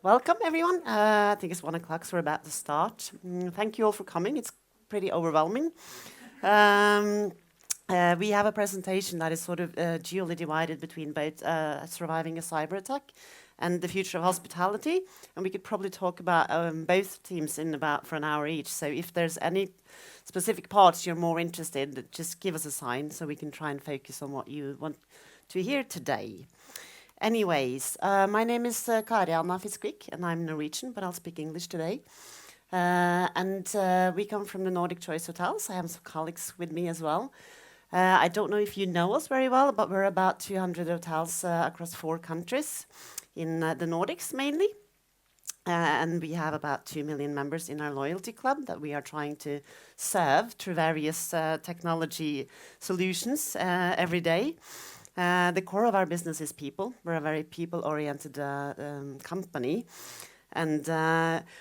Welcome, everyone. I think it's 1 o'clock, so we're about to start. Thank you all for coming. It's pretty overwhelming. Um, we have a presentation that is sort of dually divided between both surviving a cyber attack and the future of hospitality. And we could probably talk about both teams in about for an hour each. So if there's any specific parts you're more interested in, just give us a sign so we can try and focus on what you want to hear today. Anyways, my name is Kari Fiskvik, and I'm Norwegian, but I'll speak English today. We come from the Nordic Choice Hotels. I have some colleagues with me as well. I don't know if you know us very well, but we're about 200 hotels across 4 countries in the Nordics mainly. And we have about 2 million members in our loyalty club that we are trying to serve through various technology solutions every day. The core of our business is people. We're a very people-oriented company. And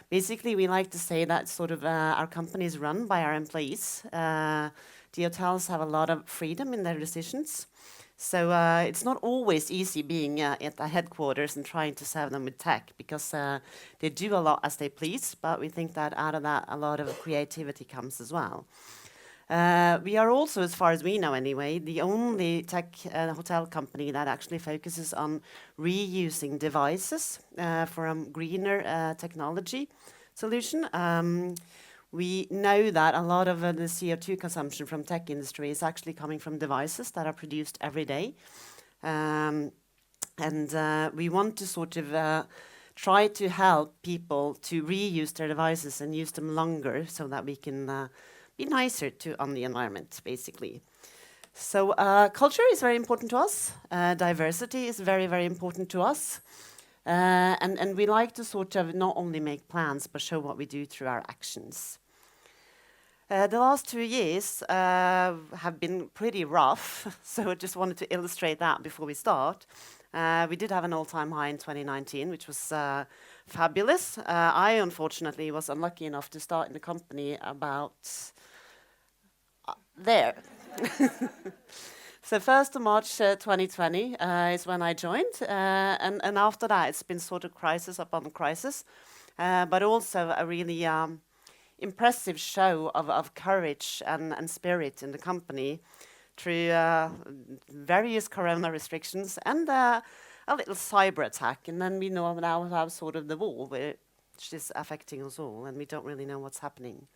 basically, we like to say that sort of our company is run by our employees. The hotels have a lot of freedom in their decisions. So it's not always easy being at the headquarters and trying to serve them with tech because they do a lot as they please, but we think that out of that a lot of creativity comes as well. We are also, as far as we know anyway, the only tech hotel company that actually focuses on reusing devices for a greener technology solution. We know that a lot of the CO2 consumption from tech industry is actually coming from devices that are produced every day. We want to sort of try to help people to reuse their devices and use them longer so that we can be nicer on the environment, basically. So culture is very important to us. Diversity is very, very important to us. And we like to sort of not only make plans, but show what we do through our actions. The last 2 years have been pretty rough, so I just wanted to illustrate that before we start. We did have an all-time high in 2019, which was fabulous. I, unfortunately, was unlucky enough to start in the company about there. So 1st of March 2020 is when I joined, and after that it's been sort of crisis upon crisis, but also a really impressive show of courage and spirit in the company through various corona restrictions and a little cyber attack. And then we know now have sort of the war, which is affecting us all, and we don't really know what's happening.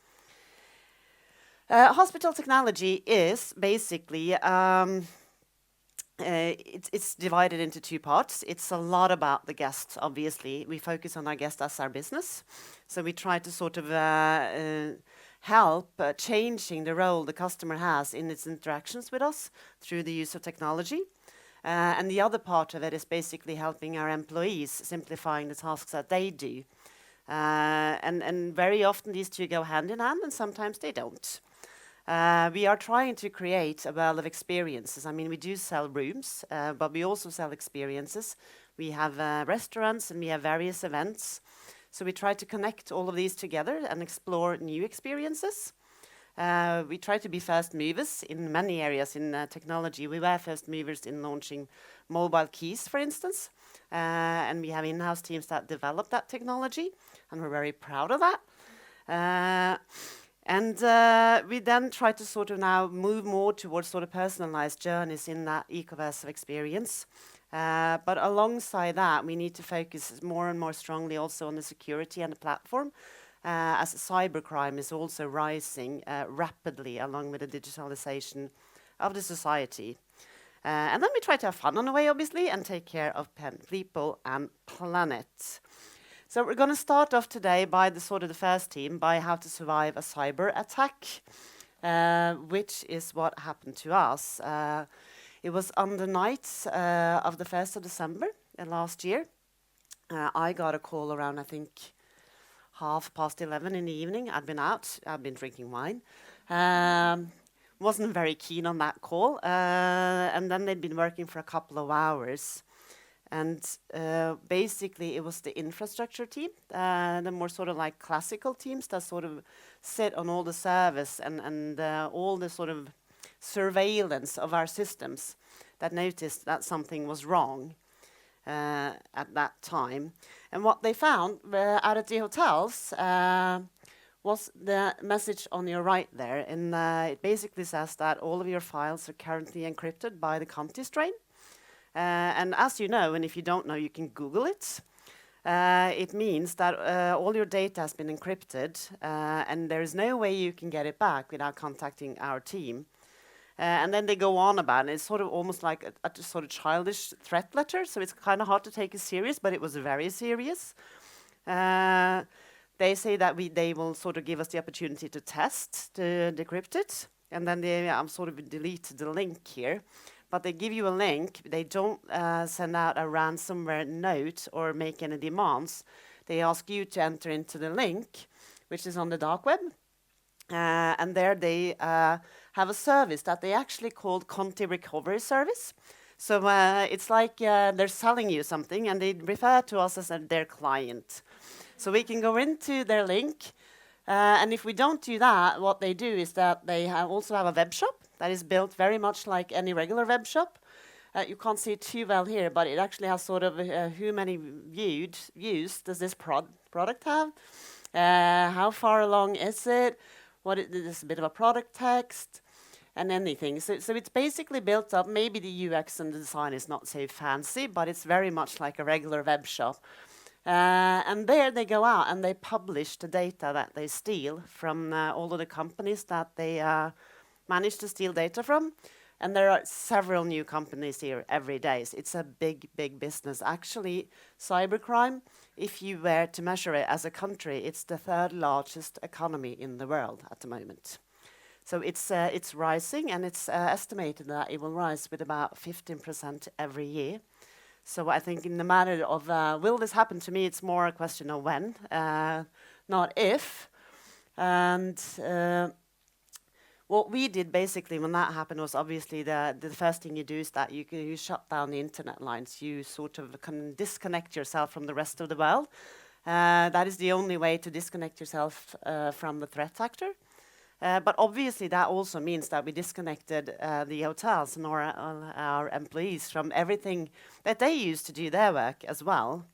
Hospital technology is basically, it's divided into 2 parts. It's a lot about the guests, obviously. We focus on our guests as our business. So we try to sort of help changing the role the customer has in its interactions with us through the use of technology. And the other part of it is basically helping our employees, simplifying the tasks that they do. And very often these two go hand in hand, and sometimes they don't. We are trying to create a world of experiences. I mean, we do sell rooms, but we also sell experiences. We have restaurants and we have various events. So we try to connect all of these together and explore new experiences. We try to be first movers in many areas in technology. We were first movers in launching mobile keys, for instance. And we have in-house teams that develop that technology, and we're very proud of that. We then try to sort of now move more towards sort of personalized journeys in that ecoverse of experience. But alongside that, we need to focus more and more strongly also on the security and the platform, as cybercrime is also rising rapidly along with the digitalization of the society. And then we try to have fun on the way, obviously, and take care of people and planet. So we're going to start off today by the first team, by how to survive a cyber attack, which is what happened to us. It was on the night of the 1st of December last year. I got a call around, I think, 11:30 in the evening. I'd been out, I'd been drinking wine. Wasn't very keen on that call. And then they'd been working for a couple of hours. And basically, it was the infrastructure team, the more sort of like classical teams that sort of sit on all the service and all the sort of surveillance of our systems that noticed that something was wrong. at that time. And what they found out at the hotels was the message on your right there. And it basically says that all of your files are currently encrypted by the Conti strain. And as you know, and if you don't know, you can Google it. It means that all your data has been encrypted, and there is no way you can get it back without contacting our team. And then they go on about it. It's sort of almost like a sort of childish threat letter, so it's kind of hard to take it serious, but it was very serious. They say that they will sort of give us the opportunity to test, to decrypt it, and then they sort of delete the link here. But they give you a link. They don't send out a ransomware note or make any demands. They ask you to enter into the link, which is on the dark web. And there they have a service that they actually called Conti Recovery Service. So it's like they're selling you something, and they refer to us as their client. So we can go into their link. And if we don't do that, what they do is that they also have a web shop that is built very much like any regular web shop. You can't see it too well here, but it actually has sort of how many views does this product have? How far along is it? There's a bit of a product text and anything. So it's basically built up. Maybe the UX and the design is not so fancy, but it's very much like a regular web shop. And there they go out and they publish the data that they steal from all of the companies that they manage to steal data from. And there are several new companies here every day. So it's a big, big business. Actually, cybercrime, if you were to measure it as a country, it's the third largest economy in the world at the moment. So it's rising, and it's estimated that it will rise with about 15% every year. So I think in the matter of will this happen to me, it's more a question of when, not if. And what we did basically when that happened was obviously the first thing you do is that you shut down the internet lines. You sort of can disconnect yourself from the rest of the world. That is the only way to disconnect yourself from the threat actor. But obviously that also means that we disconnected the hotels and our employees from everything that they use to do their work as well.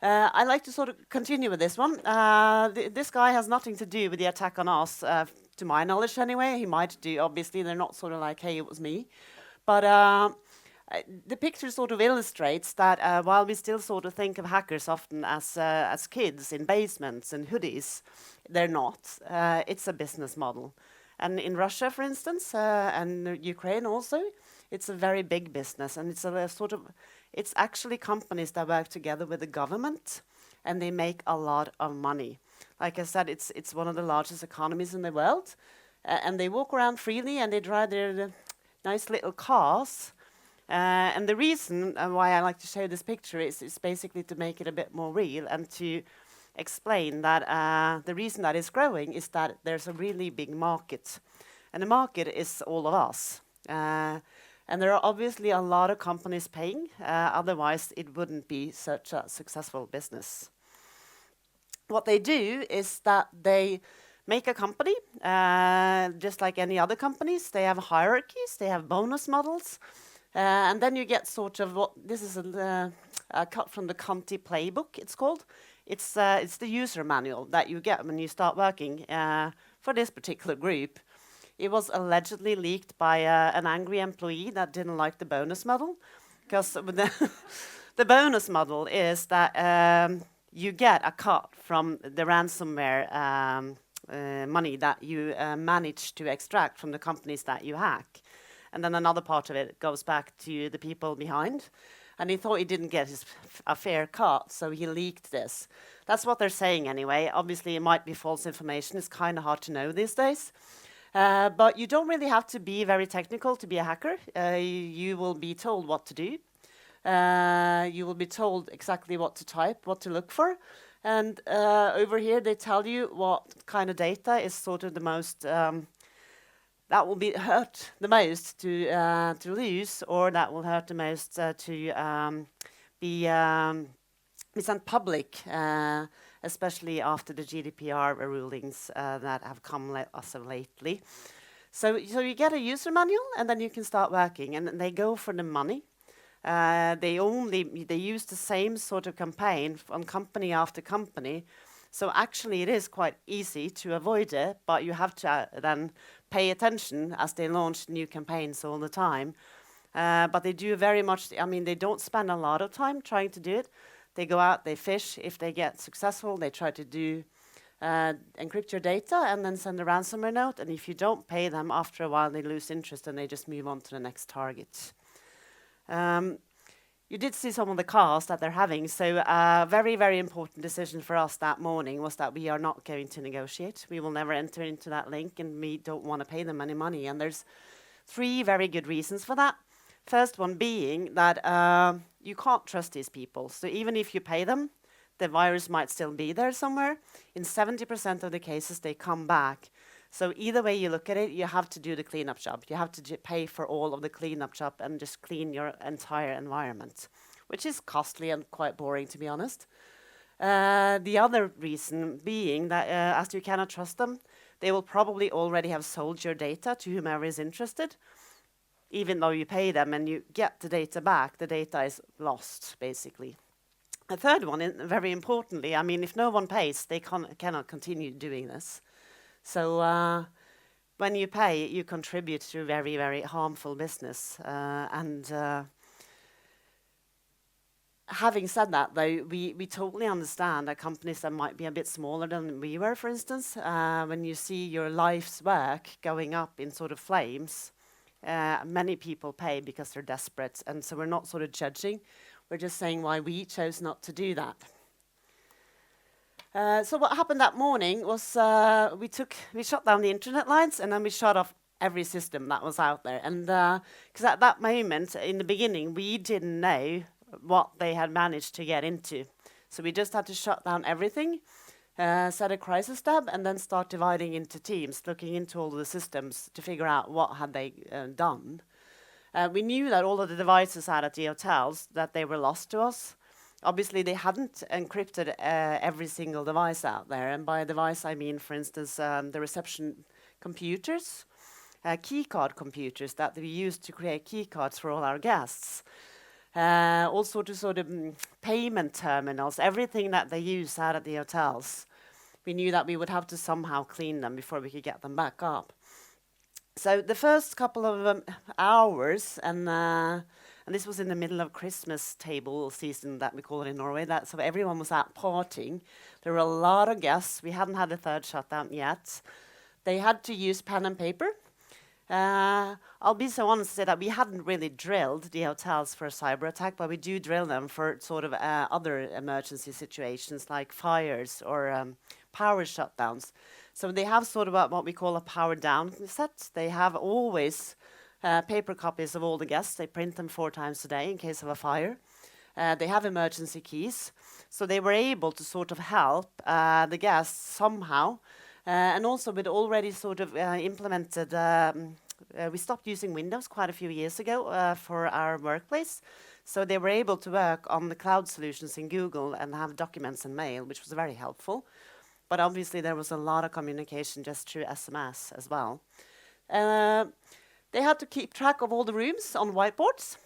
I like to sort of continue with this one. This guy has nothing to do with the attack on us, to my knowledge anyway. He might do, obviously. They're not sort of like, hey, it was me. But the picture sort of illustrates that while we still sort of think of hackers often as kids in basements and hoodies, they're not. It's a business model. And in Russia, for instance, and Ukraine also, it's a very big business. And it's a sort of, it's actually companies that work together with the government, and they make a lot of money. Like I said, it's one of the largest economies in the world. And they walk around freely, and they drive their nice little cars. And the reason why I like to show this picture is basically to make it a bit more real and to explain that the reason that it's growing is that there's a really big market. And the market is all of us. And there are obviously a lot of companies paying, otherwise it wouldn't be such a successful business. What they do is that they make a company, just like any other companies. They have hierarchies, they have bonus models, and then you get sort of what, this is a cut from the Conti playbook, it's called. It's the user manual that you get when you start working for this particular group. It was allegedly leaked by an angry employee that didn't like the bonus model, because the bonus model is that you get a cut from the ransomware money that you manage to extract from the companies that you hack. And then another part of it goes back to the people behind. And he thought he didn't get a fair cut, so he leaked this. That's what they're saying anyway. Obviously, it might be false information. It's kind of hard to know these days. But you don't really have to be very technical to be a hacker. You will be told what to do. You will be told exactly what to type, what to look for. And over here, they tell you what kind of data is sort of the most, that will be hurt the most to lose, or that will hurt the most to be sent public, especially after the GDPR rulings that have come as of lately. So you get a user manual, and then you can start working, and they go for the money. They use the same sort of campaign on company after company. So actually, it is quite easy to avoid it, but you have to then pay attention as they launch new campaigns all the time. But they do very much, I mean, they don't spend a lot of time trying to do it. They go out, they fish. If they get successful, they try to encrypt your data and then send a ransomware note. And if you don't pay them, after a while, they lose interest and they just move on to the next target. You did see some of the cars that they're having. So a very, very important decision for us that morning was that we are not going to negotiate. We will never enter into that link, and we don't want to pay them any money. And there's 3 very good reasons for that. First one being that you can't trust these people. So even if you pay them, the virus might still be there somewhere. In 70% of the cases, they come back. So either way you look at it, you have to do the cleanup job. You have to pay for all of the cleanup job and just clean your entire environment, which is costly and quite boring, to be honest. The other reason being that as you cannot trust them, they will probably already have sold your data to whomever is interested. Even though you pay them and you get the data back, the data is lost, basically. The third one, very importantly, I mean, if no one pays, they cannot continue doing this. So when you pay, you contribute to very, very harmful business. Having said that, though, we totally understand that companies that might be a bit smaller than we were, for instance, when you see your life's work going up in sort of flames, many people pay because they're desperate. And so we're not sort of judging. We're just saying why we chose not to do that. So what happened that morning was we shut down the internet lines, and then we shut off every system that was out there. And because at that moment, in the beginning, we didn't know what they had managed to get into. So we just had to shut down everything, set a crisis tab, and then start dividing into teams, looking into all the systems to figure out what had they done. We knew that all of the devices out at the hotels, that they were lost to us. Obviously, they hadn't encrypted every single device out there. And by device, I mean, for instance, the reception computers, keycard computers that we use to create keycards for all our guests. All sorts of payment terminals, everything that they use out at the hotels. We knew that we would have to somehow clean them before we could get them back up. So the first couple of hours, and this was in the middle of Christmas table season that we call it in Norway, so everyone was out partying. There were a lot of guests. We hadn't had a third shutdown yet. They had to use pen and paper. I'll be so honest to say that we hadn't really drilled the hotels for a cyber attack, but we do drill them for sort of other emergency situations like fires or power shutdowns. So they have sort of what we call a power down set. They have always paper copies of all the guests. They print them 4 times a day in case of a fire. They have emergency keys. So they were able to sort of help the guests somehow. And also we'd already sort of implemented, we stopped using Windows quite a few years ago for our workplace. So they were able to work on the cloud solutions in Google and have documents and mail, which was very helpful. But obviously there was a lot of communication just through SMS as well. They had to keep track of all the rooms on whiteboards,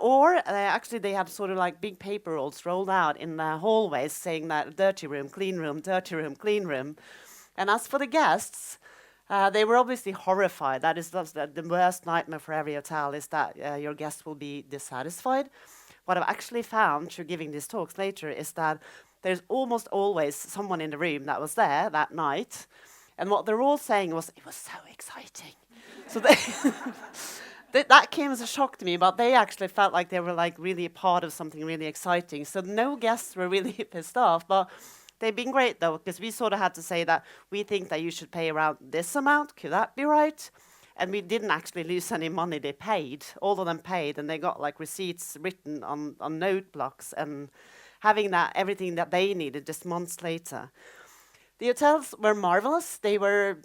or actually they had sort of like big paper rolls rolled out in the hallways saying that dirty room, clean room, dirty room, clean room. And as for the guests, they were obviously horrified. That is the worst nightmare for every hotel, is that your guests will be dissatisfied. What I've actually found through giving these talks later is that there's almost always someone in the room that was there that night. And what they're all saying was, it was so exciting. So that came as a shock to me, but they actually felt like they were like really a part of something really exciting. So no guests were really pissed off, but they've been great though, because we sort of had to say that we think that you should pay around this amount. Could that be right? And we didn't actually lose any money. They paid, all of them paid, and they got like receipts written on note blocks and having that everything that they needed just months later. The hotels were marvelous. They were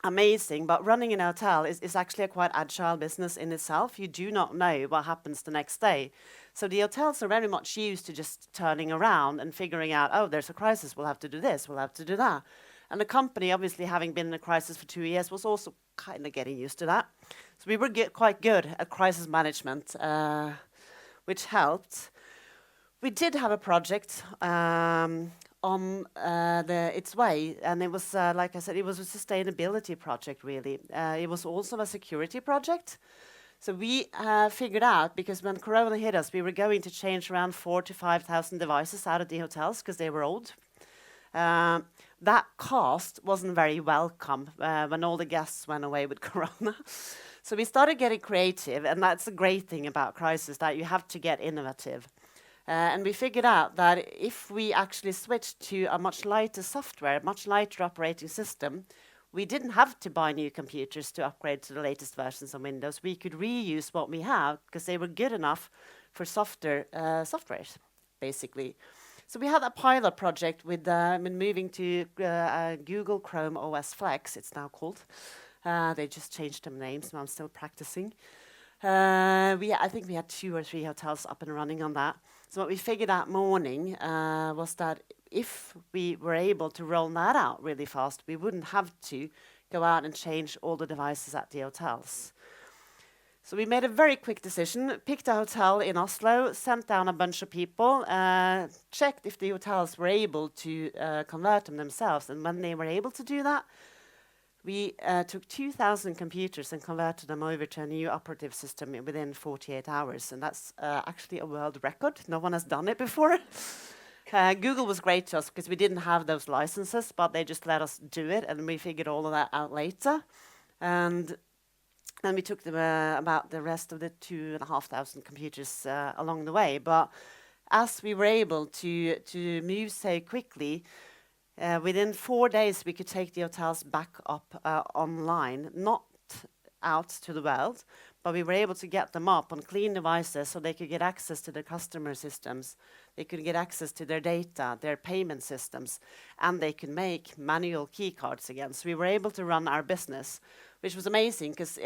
amazing, but running an hotel is actually a quite agile business in itself. You do not know what happens the next day. So the hotels are very much used to just turning around and figuring out, oh, there's a crisis, we'll have to do this, we'll have to do that. And the company, obviously having been in a crisis for 2 years, was also kind of getting used to that. So we were quite good at crisis management. which helped. We did have a project on its way, and it was, like I said, it was a sustainability project, really. It was also a security project. So we figured out, because when Corona hit us, we were going to change around 4,000 to 5,000 devices out of the hotels because they were old. That cost wasn't very welcome when all the guests went away with Corona. So we started getting creative, and that's the great thing about crisis, that you have to get innovative. And we figured out that if we actually switched to a much lighter software, much lighter operating system, we didn't have to buy new computers to upgrade to the latest versions of Windows. We could reuse what we have because they were good enough for softer softwares, basically. So we had a pilot project with moving to Google Chrome OS Flex, it's now called. They just changed them names, and I'm still practicing. I think we had 2 or 3 hotels up and running on that. So what we figured that morning was that if we were able to roll that out really fast, we wouldn't have to go out and change all the devices at the hotels. So we made a very quick decision, picked a hotel in Oslo, sent down a bunch of people, checked if the hotels were able to convert them themselves. And when they were able to do that, we took 2,000 computers and converted them over to a new operative system within 48 hours. And that's actually a world record. No one has done it before. Google was great to us because we didn't have those licenses, but they just let us do it. And we figured all of that out later. And then we took them about the rest of the 2,500 computers along the way. But as we were able to move so quickly, within 4 days, we could take the hotels back up online, not out to the world, but we were able to get them up on clean devices so they could get access to their customer systems, they could get access to their data, their payment systems, and they could make manual key cards again. So we were able to run our business, which was amazing because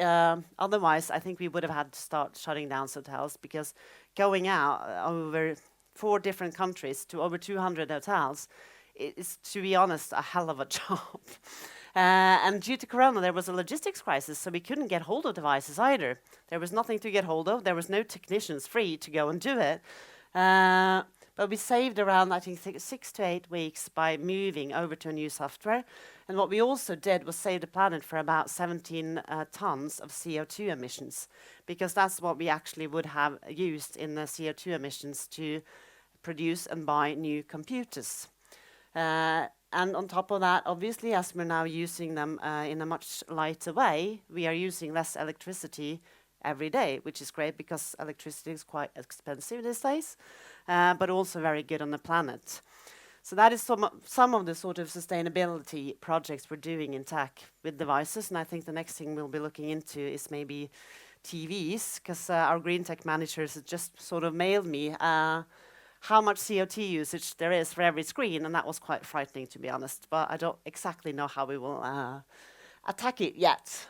otherwise I think we would have had to start shutting down hotels, because going out over 4 different countries to over 200 hotels, it's, to be honest, a hell of a job. And due to Corona, there was a logistics crisis, so we couldn't get hold of devices either. There was nothing to get hold of. There was no technicians free to go and do it. But we saved around, I think, 6 to 8 weeks by moving over to a new software. And what we also did was save the planet for about 17 tons of CO2 emissions, because that's what we actually would have used in the CO2 emissions to produce and buy new computers. And on top of that, obviously, as we're now using them in a much lighter way, we are using less electricity every day, which is great because electricity is quite expensive these days, but also very good on the planet. So that is some of the sort of sustainability projects we're doing in tech with devices. And I think the next thing we'll be looking into is maybe TVs, because our green tech managers just sort of mailed me how much CO2 usage there is for every screen, and that was quite frightening, to be honest. But I don't exactly know how we will attack it yet.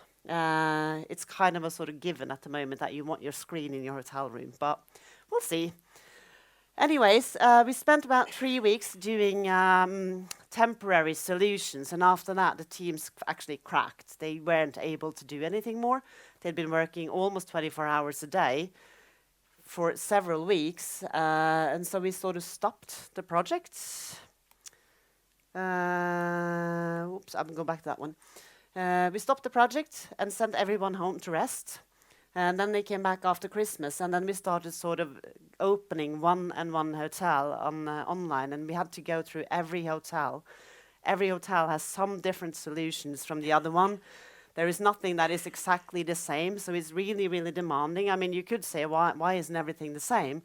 It's kind of a sort of given at the moment that you want your screen in your hotel room, but we'll see. Anyways, we spent about 3 weeks doing temporary solutions, and after that, the teams actually cracked. They weren't able to do anything more. They'd been working almost 24 hours a day for several weeks, and so we sort of stopped the project. Oops, I'm going back to that one. We stopped the project and sent everyone home to rest. And then they came back after Christmas, and then we started sort of opening one hotel on online, and we had to go through every hotel. Every hotel has some different solutions from the other one. There is nothing that is exactly the same, so it's really, really demanding. I mean, you could say, why isn't everything the same?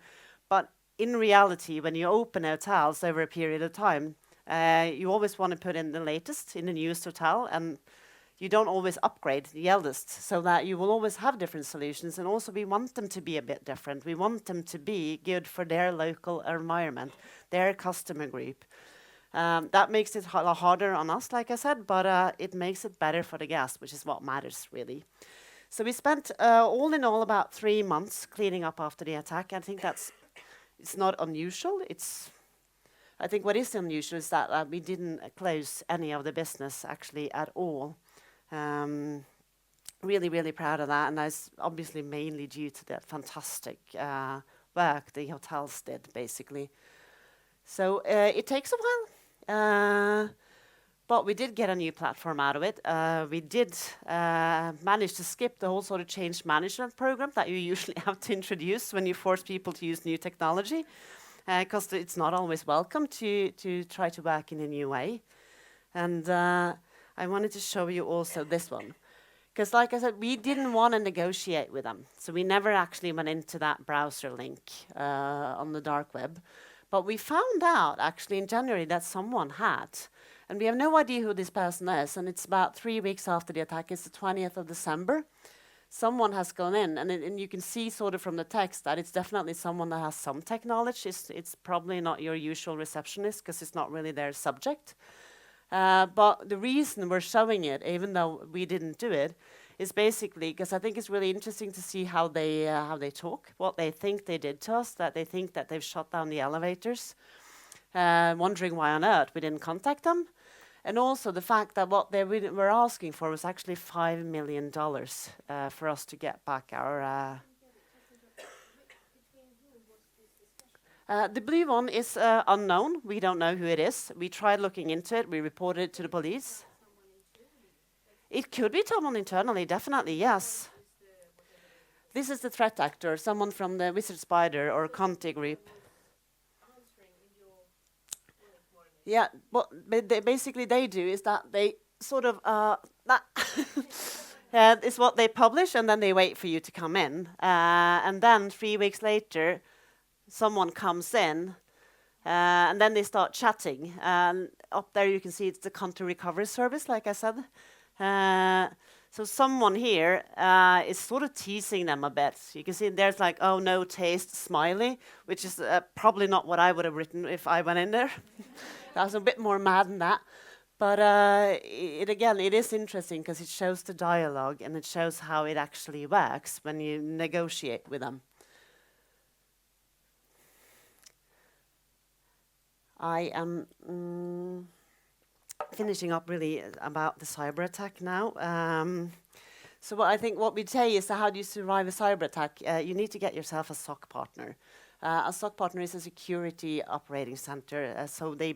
But in reality, when you open hotels over a period of time, you always want to put in the latest in the newest hotel, and you don't always upgrade the eldest, so that you will always have different solutions. And also we want them to be a bit different. We want them to be good for their local environment, their customer group. That makes it harder on us, like I said, but it makes it better for the guests, which is what matters, really. So we spent all in all about 3 months cleaning up after the attack. I think it's not unusual. I think what is unusual is that we didn't close any of the business actually at all. Really, really proud of that, and that's obviously mainly due to the fantastic work the hotels did, basically. So it takes a while, but we did get a new platform out of it. We did manage to skip the whole sort of change management program that you usually have to introduce when you force people to use new technology, because it's not always welcome to try to work in a new way. And I wanted to show you also this one. Because like I said, we didn't want to negotiate with them. So we never actually went into that browser link on the dark web. But we found out actually in January that someone had. And we have no idea who this person is. And it's about 3 weeks after the attack. It's the 20th of December. Someone has gone in. And you can see sort of from the text that it's definitely someone that has some tech knowledge. It's probably not your usual receptionist because it's not really their subject. But the reason we're showing it, even though we didn't do it, is basically because I think it's really interesting to see how they talk, what they think they did to us, that they think that they've shut down the elevators, wondering why on earth we didn't contact them, and also the fact that what they were asking for was actually $5 million for us to get back our. The blue one is unknown. We don't know who it is. We tried looking into it. We reported it to the police. It could be someone internally, definitely, yes. This is the threat actor, someone from the Wizard Spider or Conti group. Yeah, what basically they do is that they sort of, that is what they publish, and then they wait for you to come in. And then 3 weeks later, someone comes in, and then they start chatting. And up there you can see it's the Conti recovery service, like I said. So someone here is sort of teasing them a bit. You can see there's like, oh, no taste, smiley, which is probably not what I would have written if I went in there. I was a bit more mad than that. But again, it is interesting because it shows the dialogue and it shows how it actually works when you negotiate with them. I am finishing up really about the cyber attack now. So what we'd say is that how do you survive a cyber attack? You need to get yourself a SOC partner. A SOC partner is a security operating center. So they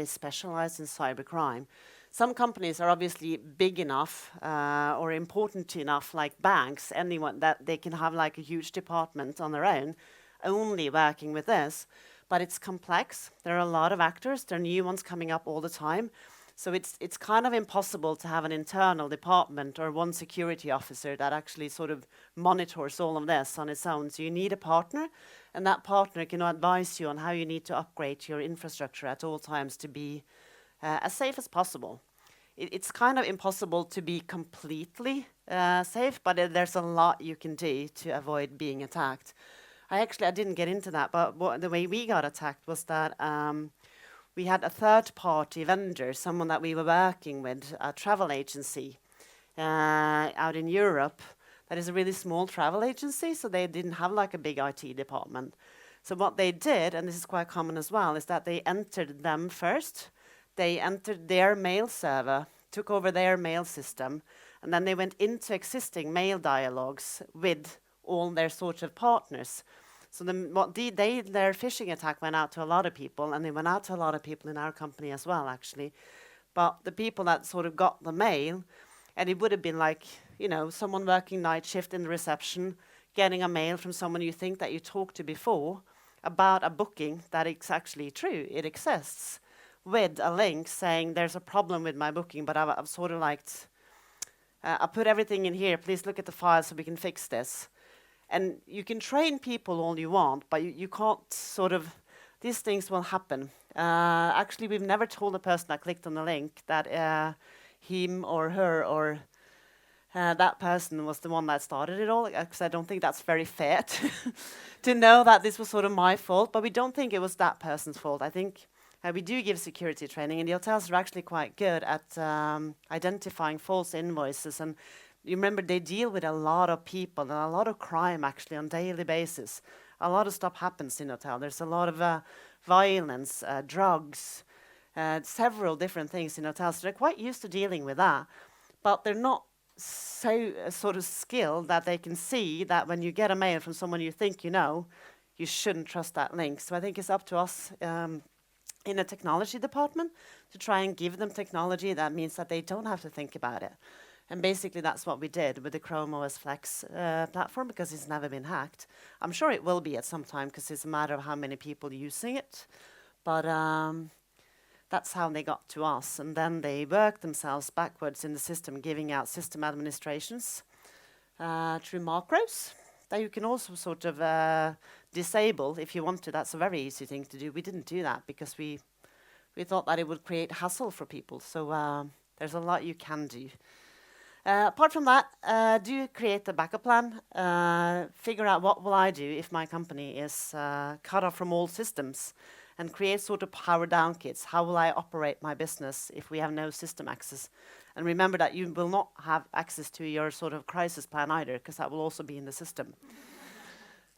specialize in cybercrime. Some companies are obviously big enough or important enough, like banks, anyone that they can have like a huge department on their own, only working with this. But it's complex. There are a lot of actors. There are new ones coming up all the time. So it's kind of impossible to have an internal department or one security officer that actually sort of monitors all of this on its own. So you need a partner, and that partner can advise you on how you need to upgrade your infrastructure at all times to be as safe as possible. It's kind of impossible to be completely safe, but there's a lot you can do to avoid being attacked. I didn't get into that, but the way we got attacked was that we had a third-party vendor, someone that we were working with, a travel agency out in Europe. That is a really small travel agency, so they didn't have like a big IT department. So what they did, and this is quite common as well, is that they entered them first. They entered their mail server, took over their mail system, and then they went into existing mail dialogues with all their sort of partners. So their phishing attack went out to a lot of people, and they went out to a lot of people in our company as well, actually. But the people that sort of got the mail, and it would have been like, someone working night shift in the reception, getting a mail from someone you think that you talked to before about a booking that is actually true, it exists, with a link saying there's a problem with my booking, but I've sort of I put everything in here, please look at the file so we can fix this. And you can train people all you want, but you can't these things will happen. Actually, we've never told the person that clicked on the link that him or her or that person was the one that started it all, because I don't think that's very fair to know that this was sort of my fault, but we don't think it was that person's fault. I think we do give security training, and the hotels are actually quite good at identifying false invoices. And you remember, they deal with a lot of people and a lot of crime actually on a daily basis. A lot of stuff happens in hotel. There's a lot of violence, drugs, several different things in hotels. So they're quite used to dealing with that, but they're not so sort of skilled that they can see that when you get a mail from someone you think you know, you shouldn't trust that link. So I think it's up to us in the technology department to try and give them technology that means that they don't have to think about it. And basically that's what we did with the Chrome OS Flex platform, because it's never been hacked. I'm sure it will be at some time because it's a matter of how many people using it. But that's how they got to us. And then they worked themselves backwards in the system, giving out system administrations through macros that you can also sort of disable if you want to. That's a very easy thing to do. We didn't do that because we thought that it would create hassle for people. So there's a lot you can do. Apart from that, do create a backup plan. Figure out what will I do if my company is cut off from all systems, and create sort of power down kits. How will I operate my business if we have no system access? And remember that you will not have access to your sort of crisis plan either, because that will also be in the system.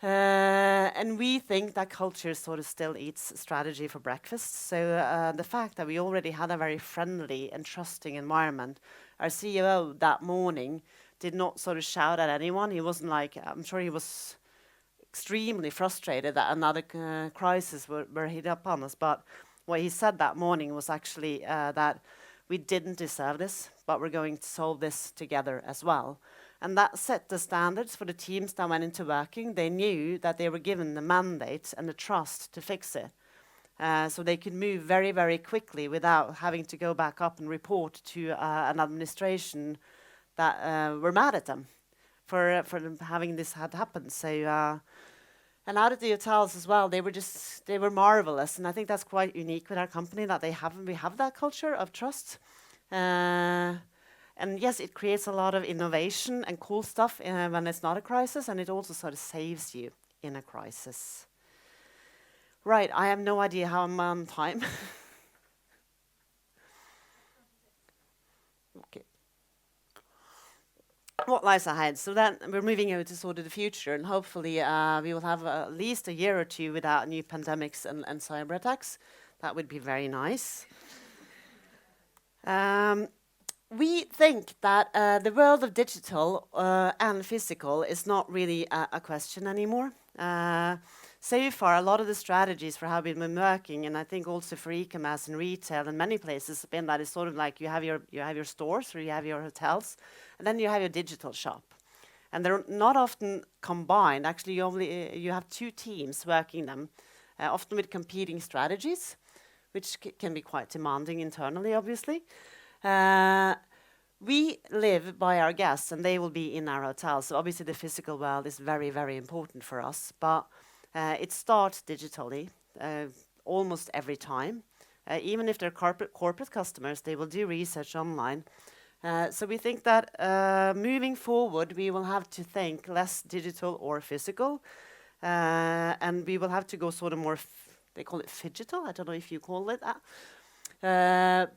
And we think that culture sort of still eats strategy for breakfast. So the fact that we already had a very friendly and trusting environment, our CEO that morning did not sort of shout at anyone. He wasn't like, I'm sure he was extremely frustrated that another crisis were hit upon us. But what he said that morning was actually that we didn't deserve this, but we're going to solve this together as well. And that set the standards for the teams that went into working. They knew that they were given the mandate and the trust to fix it. So they could move very, very quickly without having to go back up and report to an administration that were mad at them for having this had happened. So, and out at the hotels as well, they were marvelous. And I think that's quite unique with our company, that we have that culture of trust. And yes, it creates a lot of innovation and cool stuff when it's not a crisis, and it also sort of saves you in a crisis. Right, I have no idea how I'm on time. Okay. What lies ahead? So then we're moving over to sort of the future, and hopefully we will have at least a year or two without new pandemics and cyber attacks. That would be very nice. We think that the world of digital and physical is not really a question anymore. So far, a lot of the strategies for how we've been working, and I think also for e-commerce and retail in many places, have been that it's sort of like you have your stores or you have your hotels, and then you have your digital shop, and they're not often combined. Actually, you have two teams working them, often with competing strategies, which can be quite demanding internally, obviously. We live by our guests, and they will be in our hotels. So obviously, the physical world is very, very important for us, but it starts digitally almost every time. Even if they're corporate customers, they will do research online. So we think that moving forward, we will have to think less digital or physical, and we will have to go sort of more, they call it phygital. I don't know if you call it that.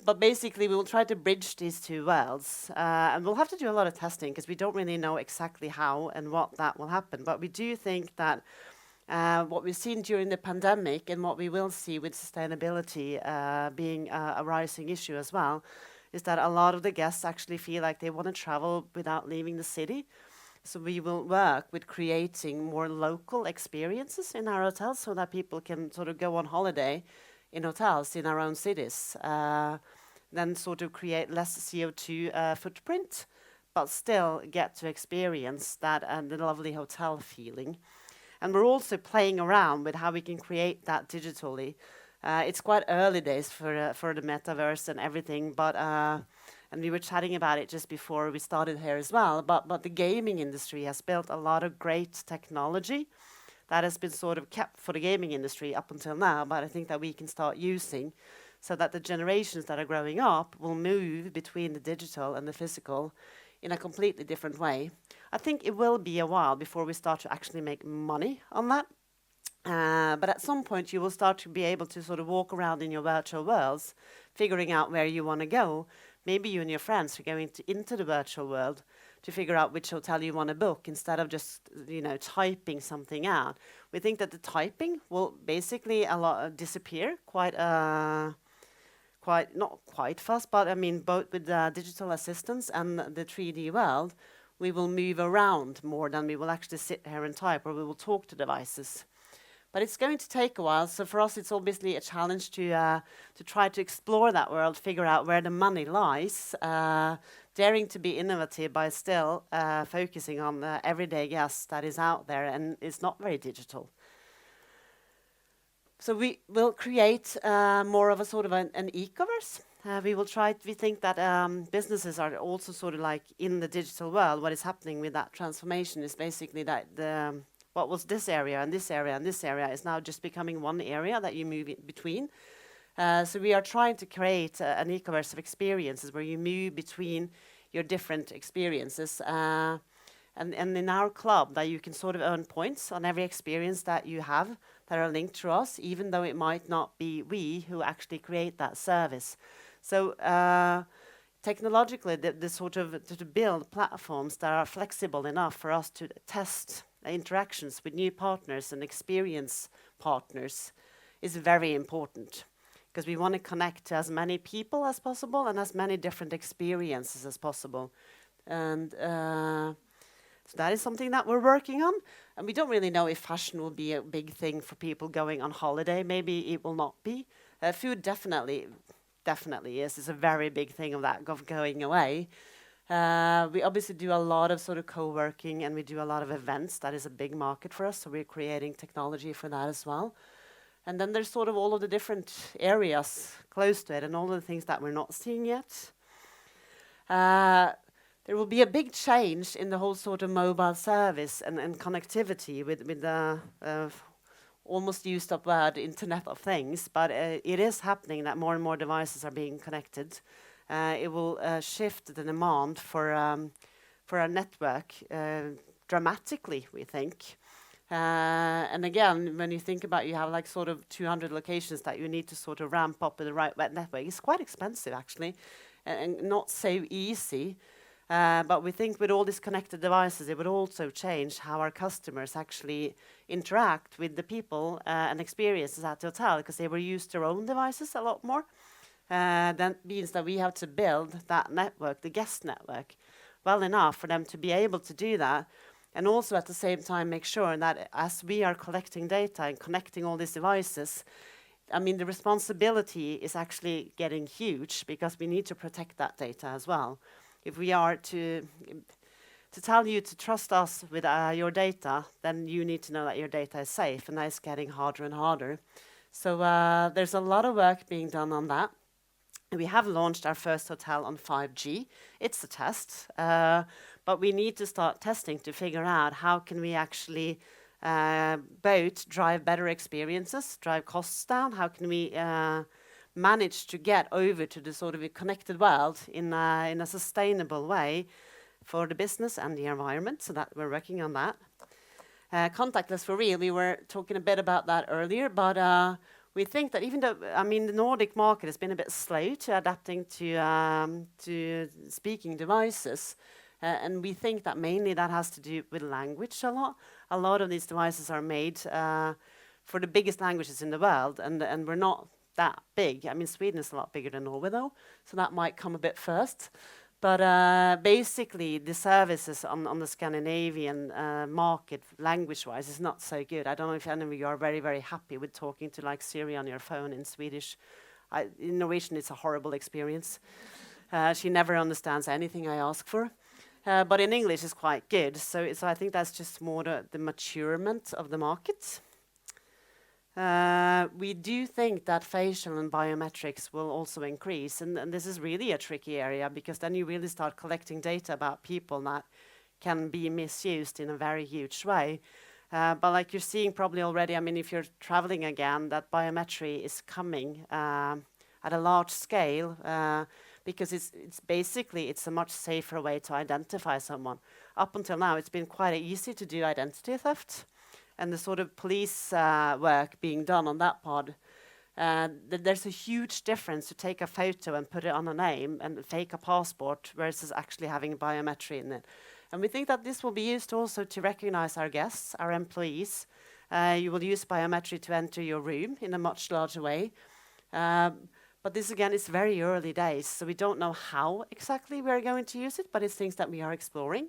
But basically, we will try to bridge these two worlds. And we'll have to do a lot of testing because we don't really know exactly how and what that will happen. But we do think that what we've seen during the pandemic and what we will see with sustainability being a rising issue as well is that a lot of the guests actually feel like they want to travel without leaving the city. So we will work with creating more local experiences in our hotels so that people can sort of go on holiday in hotels in our own cities, then sort of create less CO2 footprint, but still get to experience that and the lovely hotel feeling. And we're also playing around with how we can create that digitally. It's quite early days for the metaverse and everything, but and we were chatting about it just before we started here as well. But the gaming industry has built a lot of great technology that has been sort of kept for the gaming industry up until now, but I think that we can start using so that the generations that are growing up will move between the digital and the physical in a completely different way. I think it will be a while before we start to actually make money on that. But at some point, you will start to be able to sort of walk around in your virtual worlds, figuring out where you want to go. Maybe you and your friends are going into the virtual world to figure out which hotel you want to book instead of just, typing something out. We think that the typing will basically disappear quite not quite fast, but I mean, both with digital assistants and the 3D world, we will move around more than we will actually sit here and type, or we will talk to devices. But it's going to take a while. So for us, it's obviously a challenge to try to explore that world, figure out where the money lies, daring to be innovative by still focusing on the everyday guest that is out there and is not very digital. So we will create more of a sort of an e-commerce. We think that businesses are also sort of like in the digital world. What is happening with that transformation is basically that what was this area and this area and this area is now just becoming one area that you move between. So we are trying to create an e-commerce of experiences where you move between your different experiences. And in our club, that you can sort of earn points on every experience that you have that are linked to us, even though it might not be we who actually create that service. So technologically, the sort of to build platforms that are flexible enough for us to test interactions with new partners and experience partners is very important, because we want to connect to as many people as possible and as many different experiences as possible. And so that is something that we're working on. And we don't really know if fashion will be a big thing for people going on holiday. Maybe it will not be. Food definitely is. It's a very big thing of that going away. We obviously do a lot of sort of co-working, and we do a lot of events. That is a big market for us. So we're creating technology for that as well. And then there's sort of all of the different areas close to it and all of the things that we're not seeing yet. There will be a big change in the whole sort of mobile service and connectivity with the almost used up word Internet of Things, but it is happening that more and more devices are being connected. It will shift the demand for a network dramatically, we think. And again, when you think about, you have like sort of 200 locations that you need to sort of ramp up with the right network. It's quite expensive actually, and not so easy. But we think with all these connected devices, it would also change how our customers actually interact with the people and experiences at the hotel, because they will use their own devices a lot more. That means that we have to build that network, the guest network, well enough for them to be able to do that. And also at the same time make sure that as we are collecting data and connecting all these devices, I mean, the responsibility is actually getting huge, because we need to protect that data as well. If we are to tell you to trust us with your data, then you need to know that your data is safe, and that is getting harder and harder. So there's a lot of work being done on that. We have launched our first hotel on 5G. It's a test, but we need to start testing to figure out how can we actually both drive better experiences, drive costs down, how can we manage to get over to the sort of a connected world in a sustainable way for the business and the environment, so that we're working on that. Contactless for real, we were talking a bit about that earlier, but we think that even though, I mean, the Nordic market has been a bit slow to adapting to speaking devices, and we think that mainly that has to do with language a lot. A lot of these devices are made for the biggest languages in the world, and we're not that big. I mean, Sweden is a lot bigger than Norway, though, so that might come a bit first. But basically, the services on the Scandinavian market, language-wise, is not so good. I don't know if any of you are very, very happy with talking to like Siri on your phone in Swedish. In Norwegian, it's a horrible experience. She never understands anything I ask for. But in English, it's quite good. So I think that's just more the maturement of the market. We do think that facial and biometrics will also increase, and this is really a tricky area, because then you really start collecting data about people that can be misused in a very huge way. But like you're seeing probably already, I mean, if you're traveling again, that biometry is coming at a large scale, because it's basically a much safer way to identify someone. Up until now, it's been quite easy to do identity theft. And the sort of police work being done on that part, there's a huge difference to take a photo and put it on a name and fake a passport versus actually having biometry in it. And we think that this will be used also to recognize our guests, our employees. You will use biometry to enter your room in a much larger way. But this, again, is very early days, so we don't know how exactly we're going to use it, but it's things that we are exploring.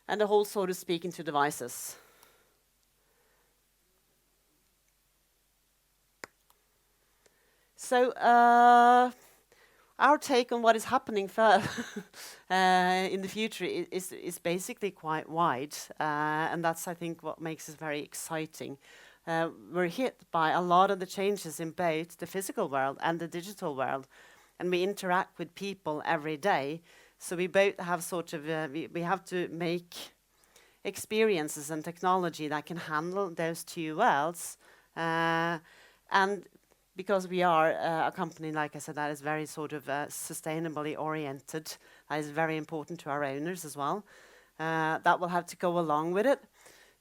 And the whole sort of speaking to devices. So our take on what is happening in the future is basically quite wide, and that's, I think, what makes it very exciting. We're hit by a lot of the changes in both the physical world and the digital world, and we interact with people every day. So we both have sort of, we have to make experiences and technology that can handle those two worlds. And because we are a company, like I said, that is very sort of sustainably oriented, that is very important to our owners as well. That will have to go along with it.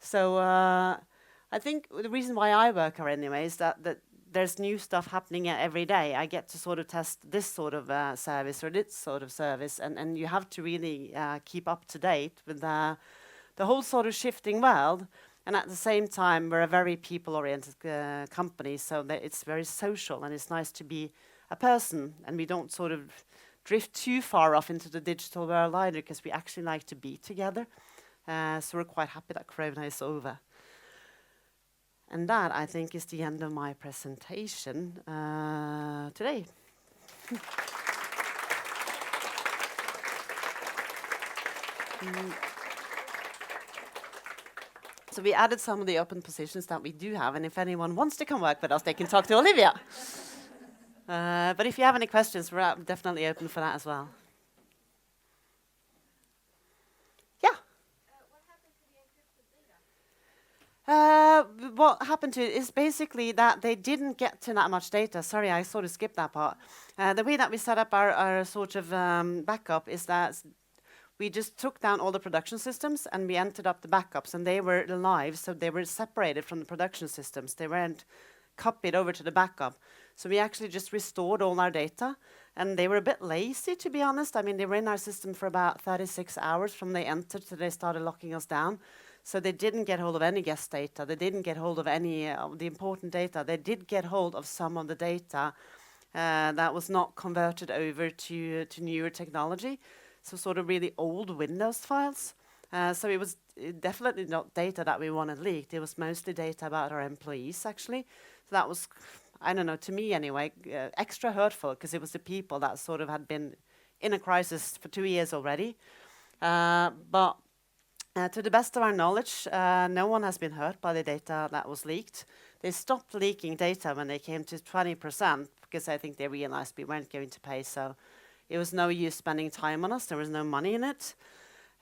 So I think the reason why I work here anyway is that there's new stuff happening every day. I get to sort of test this sort of service or this sort of service, and you have to really keep up to date with the whole sort of shifting world. And at the same time, we're a very people-oriented company, so that it's very social, and it's nice to be a person, and we don't sort of drift too far off into the digital world either, because we actually like to be together. So we're quite happy that Corona is over. And that, I think, is the end of my presentation today. So we added some of the open positions that we do have, and if anyone wants to come work with us, they can talk to Olivia. But if you have any questions, we're definitely open for that as well. Yeah. What happened to it is basically that they didn't get to that much data. Sorry, I sort of skipped that part. The way that we set up our sort of backup is that we just took down all the production systems and we entered up the backups, and they were live, so they were separated from the production systems. They weren't copied over to the backup. So we actually just restored all our data, and they were a bit lazy, to be honest. I mean, they were in our system for about 36 hours from they entered to they started locking us down. So they didn't get hold of any guest data. They didn't get hold of any of the important data. They did get hold of some of the data that was not converted over to newer technology. So sort of really old Windows files. So it was definitely not data that we wanted leaked. It was mostly data about our employees, actually. So that was, I don't know, to me anyway, extra hurtful, because it was the people that sort of had been in a crisis for 2 years already. But to the best of our knowledge, no one has been hurt by the data that was leaked. They stopped leaking data when they came to 20%, because I think they realized we weren't going to pay. So it was no use spending time on us. There was no money in it.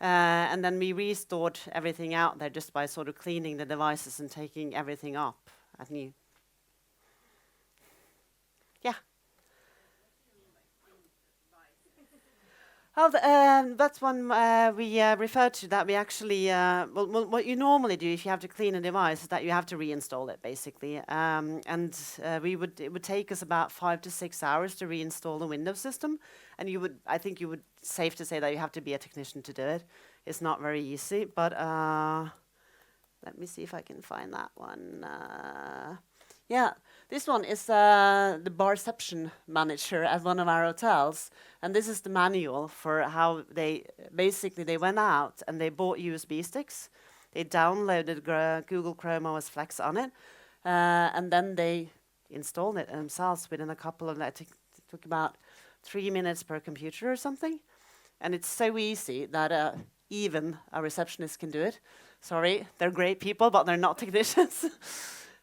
And then we restored everything out there just by sort of cleaning the devices and taking everything up at new. Yeah. Oh, that's one we refer to, that we actually, well, what you normally do if you have to clean a device is that you have to reinstall it, basically. It would take us about 5 to 6 hours to reinstall the Windows system. And I think you would, safe to say that you have to be a technician to do it. It's not very easy, but let me see if I can find that one. Yeah, this one is the barception manager at one of our hotels. And this is the manual for how they went out and they bought USB sticks. They downloaded Google Chrome OS Flex on it. And then they installed it themselves within a couple of, I think it took about 3 minutes per computer or something. And it's so easy that even a receptionist can do it. Sorry, they're great people, but they're not technicians.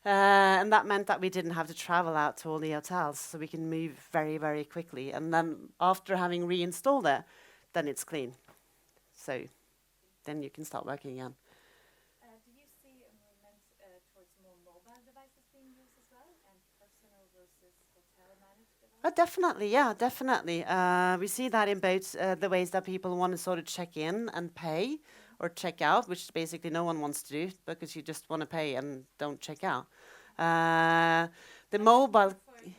And that meant that we didn't have to travel out to all the hotels, so we can move very, very quickly. And then after having reinstalled it, then it's clean. So then you can start working again. Do you see a movement towards more mobile devices being used as well, and personal versus hotel-managed devices? Definitely, yeah, definitely. We see that in both the ways that people want to sort of check in and pay, or check out, which basically no one wants to do, because you just want to pay and don't check out. The mobile... For the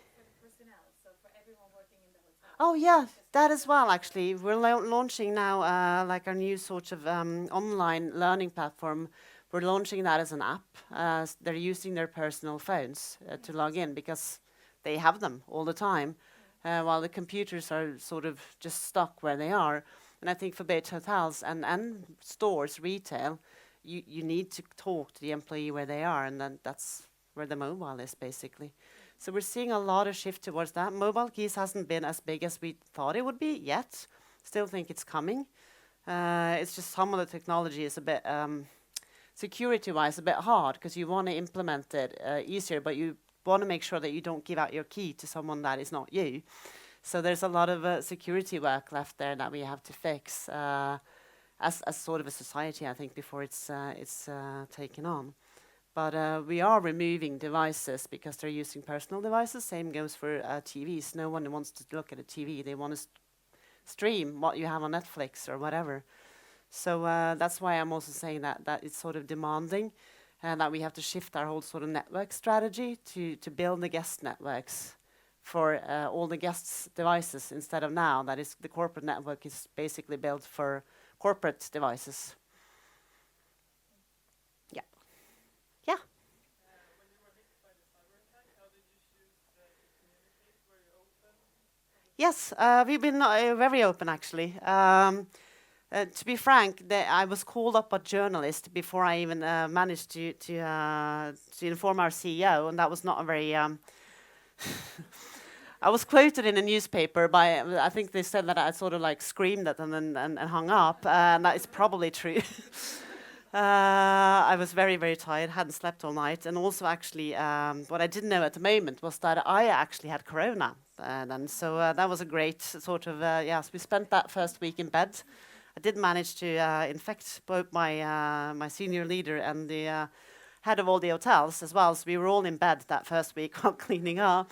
personnel, so for everyone working in the hotel. Oh, yeah, that as well, actually. We're launching now like our new sort of online learning platform. We're launching that as an app. They're using their personal phones to log in, because they have them all the time, while the computers are sort of just stuck where they are. And I think for both hotels and stores, retail, you need to talk to the employee where they are, and then that's where the mobile is, basically. So we're seeing a lot of shift towards that. Mobile keys hasn't been as big as we thought it would be yet. Still think it's coming. It's just some of the technology is a bit security-wise a bit hard because you want to implement it easier, but you want to make sure that you don't give out your key to someone that is not you. So there's a lot of security work left there that we have to fix as sort of a society, I think, before it's taken on. But we are removing devices because they're using personal devices. Same goes for TVs. No one wants to look at a TV. They want to stream what you have on Netflix or whatever. So that's why I'm also saying that it's sort of demanding and that we have to shift our whole sort of network strategy to build the guest networks for all the guests' devices instead of now. That is, the corporate network is basically built for corporate devices. Yeah. Yeah. When you were hit by the cyber attack, how did you choose to communicate? Were you open? Yes, we've been very open actually. To be frank, I was called up by journalist before I even managed to inform our CEO, and that was not a very. I was quoted in a newspaper by, I think they said that I sort of like screamed at them and hung up, and that is probably true. I was very, very tired, hadn't slept all night, and also actually what I didn't know at the moment was that I actually had corona then. So that was a great sort of, yes, we spent that first week in bed. I did manage to infect both my senior leader and the head of all the hotels as well, so we were all in bed that first week while cleaning up.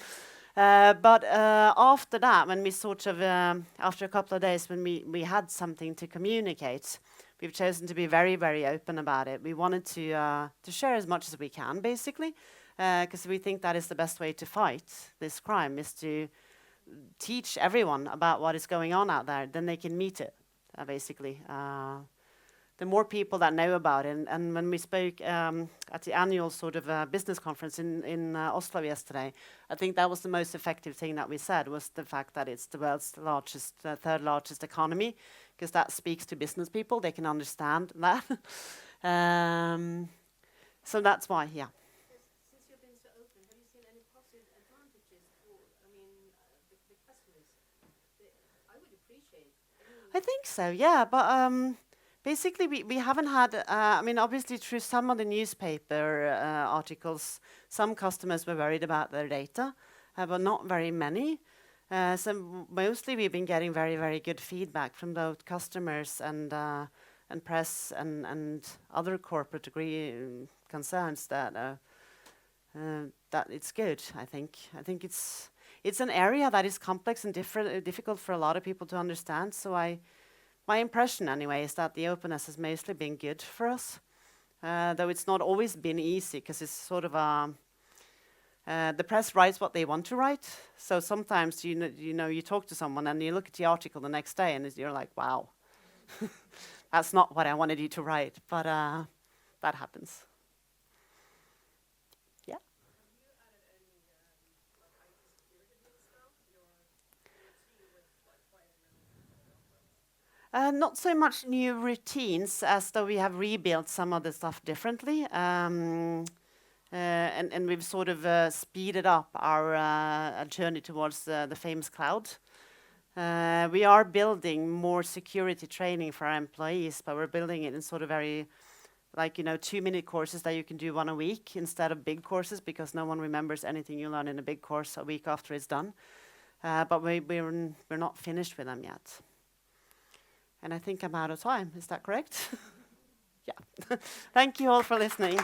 But after that, when we sort of, after a couple of days, when we had something to communicate, we've chosen to be very, very open about it. We wanted to share as much as we can, basically, because we think that is the best way to fight this crime, is to teach everyone about what is going on out there, then they can meet it, basically. The more people that know about it, and when we spoke at the annual sort of business conference in Oslo yesterday, I think that was the most effective thing that we said, was the fact that it's the world's largest, third largest economy, because that speaks to business people. They can understand that. So that's why, yeah. Since you've been so open, have you seen any positive advantages for, the customers? I would appreciate. I think so, yeah, but basically we haven't had, I mean, obviously through some of the newspaper articles, some customers were worried about their data, but not very many. So mostly we've been getting very, very good feedback from both customers and press and other corporate concerns that it's good, I think. I think it's an area that is complex and difficult for a lot of people to understand. So my impression anyway is that the openness has mostly been good for us, though it's not always been easy because it's sort of the press writes what they want to write. So sometimes you talk to someone and you look at the article the next day and you're like, wow, that's not what I wanted you to write, but that happens. Yeah. Have you added any IT security bits now to your routine with finding Not so much new routines as though we have rebuilt some of the stuff differently. And we've sort of speeded up our journey towards the famous cloud. We are building more security training for our employees, but we're building it in sort of very, 2-minute courses that you can do one a week instead of big courses, because no one remembers anything you learn in a big course a week after it's done. But we're not finished with them yet. And I think I'm out of time. Is that correct? Yeah. Thank you all for listening.